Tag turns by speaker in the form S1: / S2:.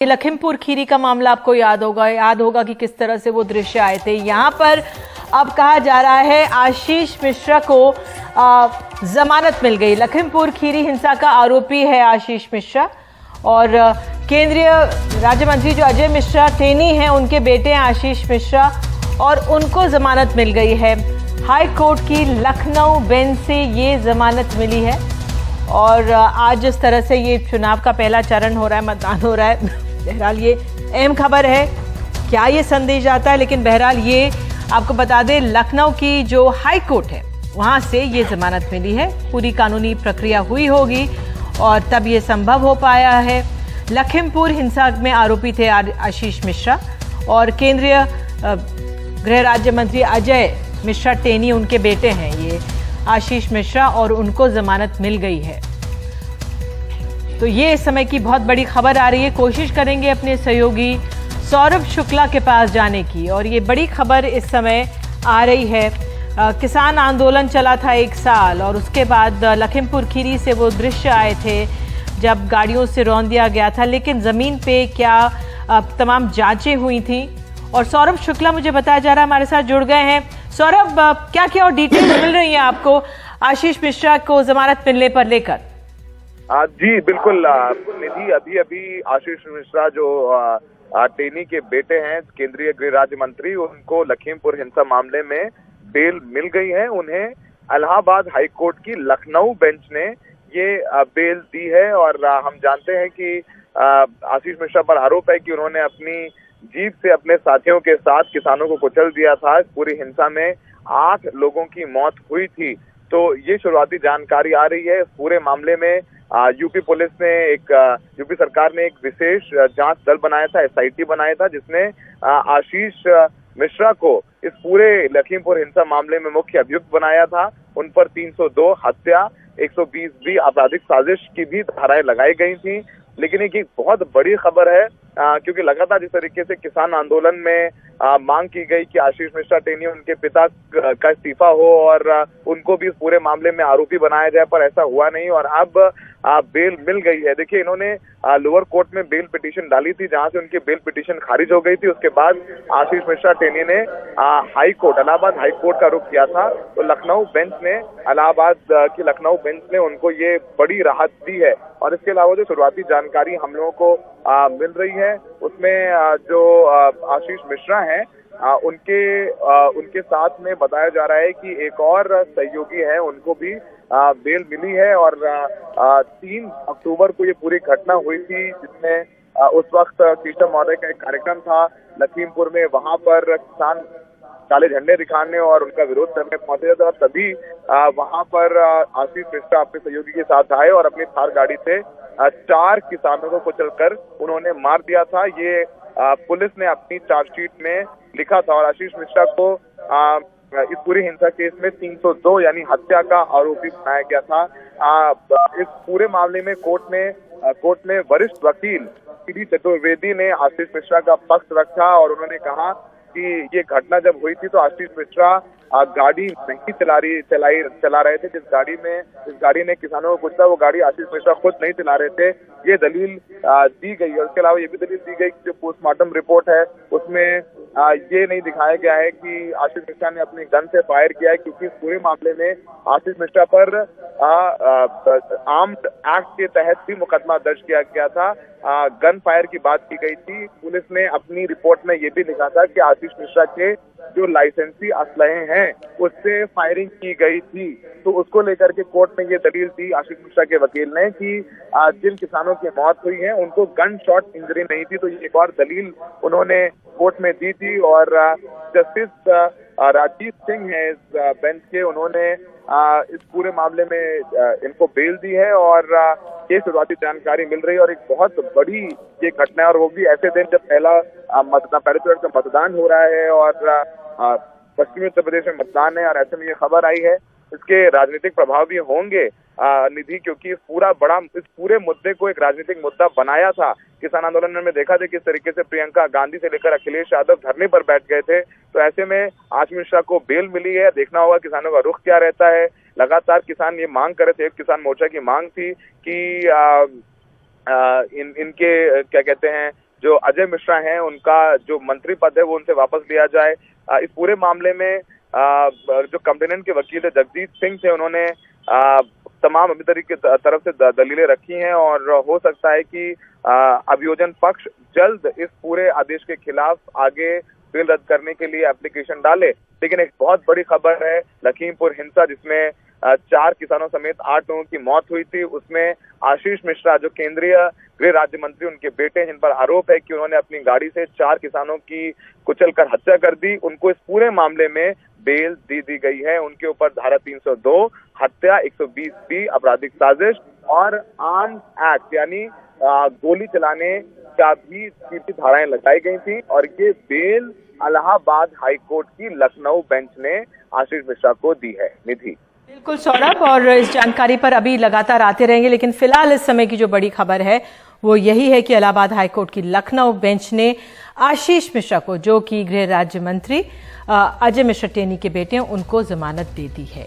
S1: लखीमपुर खीरी का मामला आपको याद होगा कि किस तरह से वो दृश्य आए थे। यहाँ पर अब कहा जा रहा है आशीष मिश्रा को जमानत मिल गई। लखीमपुर खीरी हिंसा का आरोपी है आशीष मिश्रा और केंद्रीय राज्य मंत्री जो अजय मिश्रा टेनी हैं उनके बेटे हैं आशीष मिश्रा और उनको जमानत मिल गई है। हाई कोर्ट की लखनऊ बेंच से ये जमानत मिली है और आज जिस तरह से ये चुनाव का पहला चरण हो रहा है, मतदान हो रहा है, बहरहाल ये अहम खबर है। क्या ये संदेश आता है, लेकिन बहरहाल ये आपको बता दें लखनऊ की जो हाई कोर्ट है वहां से ये जमानत मिली है। पूरी कानूनी प्रक्रिया हुई होगी और तब ये संभव हो पाया है। लखीमपुर हिंसा में आरोपी थे आशीष मिश्रा और केंद्रीय गृह राज्य मंत्री अजय मिश्रा टेनी उनके बेटे हैं ये आशीष मिश्रा और उनको जमानत मिल गई है। तो ये इस समय की बहुत बड़ी खबर आ रही है। कोशिश करेंगे अपने सहयोगी सौरभ शुक्ला के पास जाने की और ये बड़ी खबर इस समय आ रही है। किसान आंदोलन चला था 1 साल और उसके बाद लखीमपुर खीरी से वो दृश्य आए थे जब गाड़ियों से रौंद दिया गया था, लेकिन जमीन पे क्या तमाम जांचें हुई थी। और सौरभ शुक्ला मुझे बताया जा रहा है हमारे साथ जुड़ गए हैं। सौरभ, क्या क्या और डिटेल मिल रही है आपको आशीष मिश्रा को जमानत मिलने पर लेकर?
S2: जी बिल्कुल निधि, अभी आशीष मिश्रा जो टेनी के बेटे हैं केंद्रीय गृह राज्य मंत्री, उनको लखीमपुर हिंसा मामले में बेल मिल गई है। उन्हें इलाहाबाद हाई कोर्ट की लखनऊ बेंच ने ये बेल दी है और हम जानते हैं कि आशीष मिश्रा पर आरोप है कि उन्होंने अपनी जीप से अपने साथियों के साथ किसानों को कुचल दिया था। इस पूरी हिंसा में 8 लोगों की मौत हुई थी। तो ये शुरुआती जानकारी आ रही है। इस पूरे मामले में यूपी पुलिस ने यूपी सरकार ने एक विशेष जांच दल बनाया था, SIT बनाया था, जिसने आशीष मिश्रा को इस पूरे लखीमपुर हिंसा मामले में मुख्य अभियुक्त बनाया था। उन पर 302 हत्या, 120 आपराधिक साजिश की भी धाराएं लगाई गई थी। लेकिन एक बहुत बड़ी खबर है क्योंकि लगातार जिस तरीके से किसान आंदोलन में मांग की गई कि आशीष मिश्रा टेनी उनके पिता का इस्तीफा हो और उनको भी इस पूरे मामले में आरोपी बनाया जाए, पर ऐसा हुआ नहीं और अब बेल मिल गई है। देखिए, इन्होंने लोअर कोर्ट में बेल पिटीशन डाली थी जहां से उनकी बेल पिटीशन खारिज हो गई थी। उसके बाद आशीष मिश्रा टेनी ने इलाहाबाद हाई कोर्ट का रुख किया था। तो लखनऊ बेंच ने लखनऊ बेंच ने उनको ये बड़ी राहत दी है। और इसके अलावा जो शुरुआती जानकारी हम लोगों को मिल रही है उसमें जो आशीष मिश्रा हैं उनके साथ में बताया जा रहा है कि एक और सहयोगी है, उनको भी बेल मिली है। और 3 अक्टूबर को ये पूरी घटना हुई थी जिसमें उस वक्त केशव मौर्य का एक कार्यक्रम था लखीमपुर में। वहां पर किसान काले झंडे दिखाने और उनका विरोध करने पहुंचे थे और तभी वहां पर आशीष मिश्रा अपने सहयोगी के साथ आए और अपनी थार गाड़ी से 4 किसानों को कुचलकर उन्होंने मार दिया था। ये पुलिस ने अपनी चार्जशीट में लिखा था और आशीष मिश्रा को इस पूरी हिंसा केस में 302 यानी हत्या का आरोपी बनाया गया था। इस पूरे मामले में कोर्ट में वरिष्ठ वकील सीडी चतुर्वेदी ने आशीष मिश्रा का पक्ष रखा और उन्होंने कहा कि ये घटना जब हुई थी तो आशीष मिश्रा गाड़ी नहीं चला रहे थे। जिस गाड़ी ने किसानों को कुचला वो गाड़ी आशीष मिश्रा खुद नहीं चला रहे थे, ये दलील दी गई है। उसके अलावा ये भी दलील दी गई कि जो पोस्टमार्टम रिपोर्ट है उसमें ये नहीं दिखाया गया है कि आशीष मिश्रा ने अपनी गन से फायर किया है, क्योंकि इस पूरे मामले में आशीष मिश्रा पर आर्म्ड एक्ट के तहत भी मुकदमा दर्ज किया गया था। गन फायर की बात की गई थी। पुलिस ने अपनी रिपोर्ट में ये भी लिखा था कि आशीष मिश्रा के जो लाइसेंसी असलहे हैं उससे फायरिंग की गई थी। तो उसको लेकर के कोर्ट में ये दलील दी आशीष मिश्रा के वकील ने कि जिन किसानों की मौत हुई है उनको गन शॉट इंजरी नहीं थी। तो ये एक और दलील उन्होंने कोर्ट में दी थी और जस्टिस राजीव सिंह है इस बेंच के, उन्होंने इस पूरे मामले में इनको बेल दी है और ये शुरुआती जानकारी मिल रही है। और एक बहुत बड़ी ये घटना है और वो भी ऐसे दिन जब पहले चरण का मतदान हो रहा है और पश्चिमी उत्तर प्रदेश में मतदान है और ऐसे में ये खबर आई है। इसके राजनीतिक प्रभाव भी होंगे निधि, क्योंकि इस पूरे मुद्दे को एक राजनीतिक मुद्दा बनाया था। किसान आंदोलन में देखा था किस तरीके से प्रियंका गांधी से लेकर अखिलेश यादव धरने पर बैठ गए थे। तो ऐसे में आशीष मिश्रा को बेल मिली है। देखना होगा किसानों का रुख क्या रहता है। लगातार किसान ये मांग कर रहे थे, किसान मोर्चा की मांग थी कि इनके क्या कहते हैं जो अजय मिश्रा हैं उनका जो मंत्री पद है वो उनसे वापस लिया जाए। इस पूरे मामले में जो कंप्लेनेंट के वकील थे जगजीत सिंह थे, उन्होंने तमाम अभियोजन की तरफ से दलीलें रखी हैं और हो सकता है कि अभियोजन पक्ष जल्द इस पूरे आदेश के खिलाफ आगे बेल रद्द करने के लिए एप्लीकेशन डाले। लेकिन एक बहुत बड़ी खबर है लखीमपुर हिंसा जिसमें 4 किसानों समेत 8 लोगों की मौत हुई थी, उसमें आशीष मिश्रा जो केंद्रीय गृह राज्य मंत्री, उनके बेटे जिन पर आरोप है कि उन्होंने अपनी गाड़ी से 4 किसानों की कुचलकर हत्या कर दी, उनको इस पूरे मामले में बेल दी गई है। उनके ऊपर धारा 302 हत्या, 120B आपराधिक साजिश और आर्म्स एक्ट यानी गोली चलाने का भी धाराएं लगाई गई थी और ये बेल इलाहाबाद हाई कोर्ट की लखनऊ बेंच ने आशीष मिश्रा को दी है। निधि,
S1: बिल्कुल सौरभ, और इस जानकारी पर अभी लगातार आते रहेंगे, लेकिन फिलहाल इस समय की जो बड़ी खबर है वो यही है कि इलाहाबाद हाईकोर्ट की लखनऊ बेंच ने आशीष मिश्रा को, जो कि गृह राज्य मंत्री अजय मिश्रा टेनी के बेटे हैं, उनको जमानत दे दी है।